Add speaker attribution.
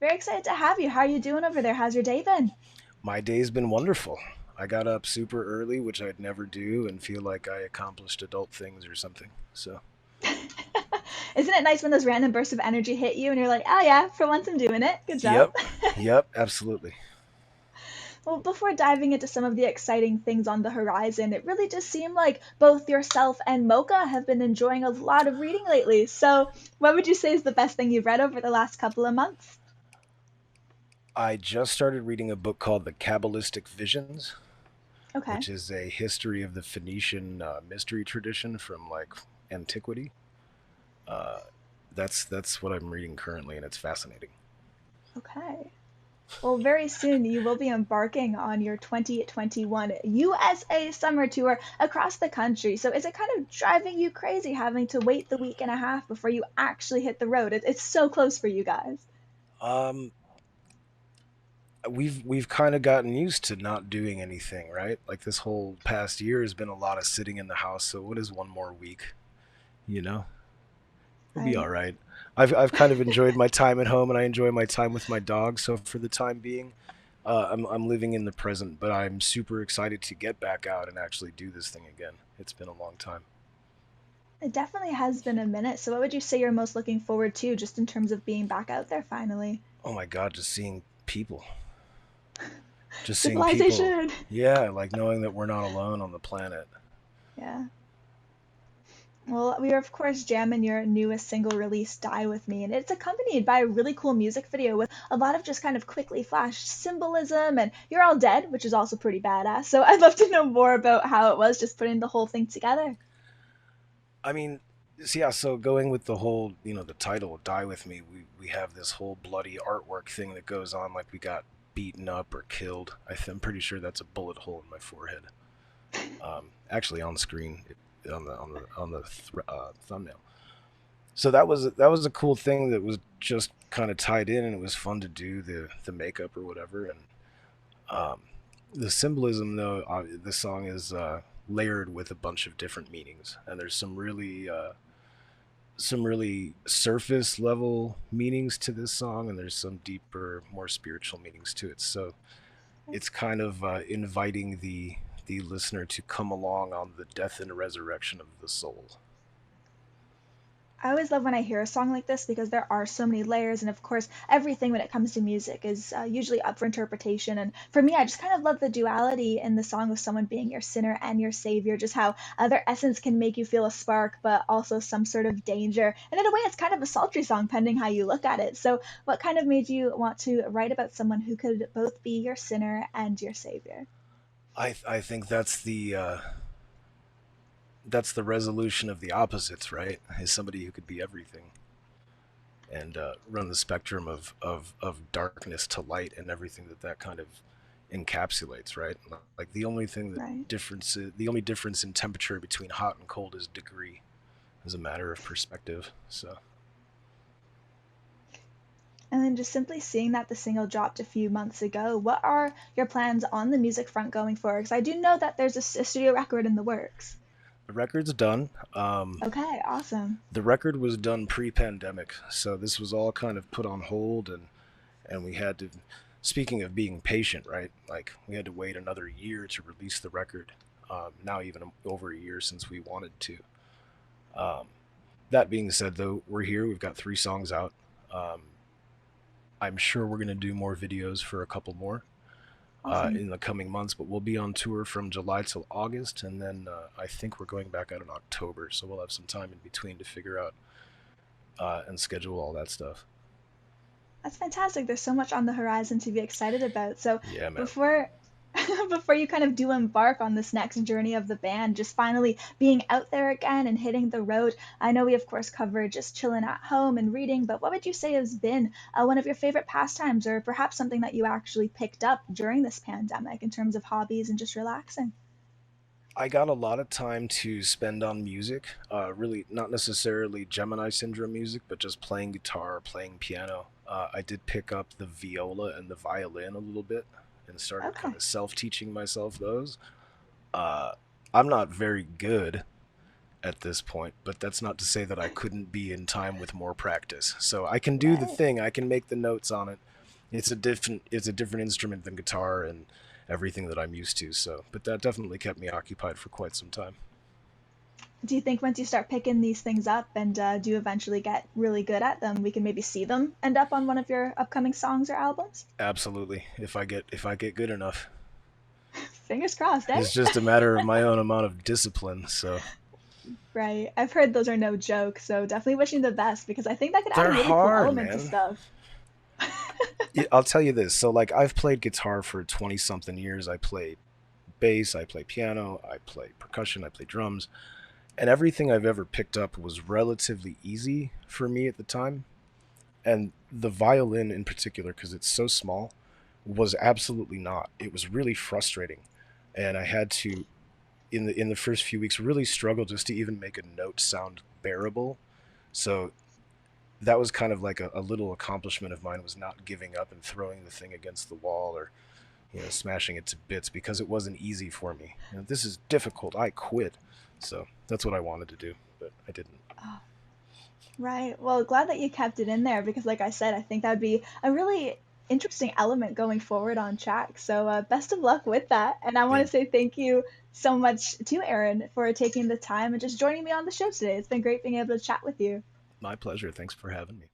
Speaker 1: Very excited to have you. How are you doing over there? How's your day been?
Speaker 2: My day's been wonderful. I got up super early, which I'd never do, and feel like I accomplished adult things or something. So,
Speaker 1: Isn't it nice when those random bursts of energy hit you and you're like, oh yeah, for once I'm doing it. Good job.
Speaker 2: yep, yep, absolutely.
Speaker 1: Well, before diving into some of the exciting things on the horizon, it really just seemed like both yourself and Mocha have been enjoying a lot of reading lately. So, what would you say is the best thing you've read over the last couple of months?
Speaker 2: I just started reading a book called The Kabbalistic Visions,
Speaker 1: Okay.
Speaker 2: which is a history of the Phoenician mystery tradition from like antiquity. Uh, that's what I'm reading currently, and it's fascinating.
Speaker 1: Okay. Well, very soon you will be embarking on your 2021 USA summer tour across the country. So is it kind of driving you crazy having to wait the week and a half before you actually hit the road? It's so close for you guys.
Speaker 2: Um, we've kind of gotten used to not doing anything, right? Like this whole past year has been a lot of sitting in the house. So what is one more week? You know, we'll be all
Speaker 1: Right.
Speaker 2: right. I've kind of enjoyed my time at home, and I enjoy my time with my dog. So for the time being, I'm living in the present, but I'm super excited to get back out and actually do this thing again. It's been a long time.
Speaker 1: It definitely has been a minute. So what would you say you're most looking forward to just in terms of being back out there finally?
Speaker 2: Oh my god, just seeing people, just seeing people.
Speaker 1: Civilization.
Speaker 2: Yeah, like knowing that we're not alone on the planet.
Speaker 1: Yeah. Well, we are of course jamming your newest single release, Die With Me, and it's accompanied by a really cool music video with a lot of just kind of quickly flashed symbolism, and you're all dead, which is also pretty badass. So I'd love to know more about how it was just putting the whole thing together.
Speaker 2: I mean, yeah. So going with the whole, the title "Die with Me," we have this whole bloody artwork thing that goes on, like we got beaten up or killed. I'm pretty sure that's a bullet hole in my forehead. Actually, on screen, on the thumbnail. So that was a cool thing that was just kind of tied in, and it was fun to do the makeup or whatever. And um, the symbolism, though, the song is layered with a bunch of different meanings, and there's some really surface level meanings to this song, and there's some deeper, more spiritual meanings to it. So it's kind of inviting the listener to come along on the death and resurrection of the soul.
Speaker 1: I always love when I hear a song like this because there are so many layers, and of course, everything when it comes to music is usually up for interpretation. And for me, I just kind of love the duality in the song of someone being your sinner and your savior, just how their essence can make you feel a spark, but also some sort of danger. And in a way, it's kind of a sultry song, depending how you look at it. So, what kind of made you want to write about someone who could both be your sinner and your savior?
Speaker 2: I think that's the resolution of the opposites, right? Is somebody who could be everything and run the spectrum of darkness to light and everything that kind of encapsulates, right? Like
Speaker 1: Right.
Speaker 2: the only difference in temperature between hot and cold is degree, as a matter of perspective. So
Speaker 1: And then just simply seeing that the single dropped a few months ago, what are your plans on the music front going forward? Because I do know that there's a studio record in the works.
Speaker 2: the record's done.
Speaker 1: Okay, awesome.
Speaker 2: The record was done pre-pandemic, so this was all kind of put on hold, and we had to. Speaking of being patient, right? Like we had to wait another year to release the record. Now even over a year since we wanted to. Um, that being said, though, we're here. We've got 3 songs out. Um, I'm sure we're gonna do more videos for a couple more
Speaker 1: Awesome.
Speaker 2: in the coming months, but we'll be on tour from July till August, and then I think we're going back out in October. So we'll have some time in between to figure out and schedule all that stuff.
Speaker 1: That's fantastic. There's so much on the horizon to be excited about. So
Speaker 2: Yeah, man.
Speaker 1: before before you kind of do embark on this next journey of the band, just finally being out there again and hitting the road. I know we of course covered just chilling at home and reading, but what would you say has been one of your favorite pastimes, or perhaps something that you actually picked up during this pandemic in terms of hobbies and just relaxing?
Speaker 2: I got a lot of time to spend on music. Really, not necessarily Gemini syndrome music, but just playing guitar, playing piano. I did pick up the viola and the violin a little bit and started kind
Speaker 1: Okay.
Speaker 2: of self teaching myself those. Uh, I'm not very good at this point, but that's not to say that I couldn't be in time with more practice. So I can do the
Speaker 1: Right.
Speaker 2: thing, I can make the notes on it. It's a different instrument than guitar and everything that I'm used to. So, but that definitely kept me occupied for quite some time.
Speaker 1: Do you think once you start picking these things up and do you eventually get really good at them, we can maybe see them end up on one of your upcoming songs or albums?
Speaker 2: Absolutely. If I get good enough.
Speaker 1: Fingers crossed, eh?
Speaker 2: It's just a matter of my own amount of discipline. So
Speaker 1: Right. I've heard those are no joke, so definitely wishing the best because I think that could add a
Speaker 2: they're
Speaker 1: really cool
Speaker 2: hard,
Speaker 1: element to
Speaker 2: man.
Speaker 1: stuff.
Speaker 2: I'll tell you this. So like I've played guitar for 20 something years. I play bass, I play piano, I play percussion, I play drums, and everything I've ever picked up was relatively easy for me at the time. And the violin in particular, because it's so small, was absolutely not. It was really frustrating, and I had to, in the first few weeks, really struggle just to even make a note sound bearable. So that was kind of like a little accomplishment of mine, was not giving up and throwing the thing against the wall, or smashing it to bits, because it wasn't easy for me. This is difficult. I quit. So that's what I wanted to do, but I didn't.
Speaker 1: Oh, right. Well, glad that you kept it in there because, like I said, I think that would be a really interesting element going forward on track. So, best of luck with that. And I want
Speaker 2: Yeah,
Speaker 1: to say thank you so much to Aaron for taking the time and just joining me on the show today. It's been great being able to chat with you.
Speaker 2: my pleasure. Thanks for having me.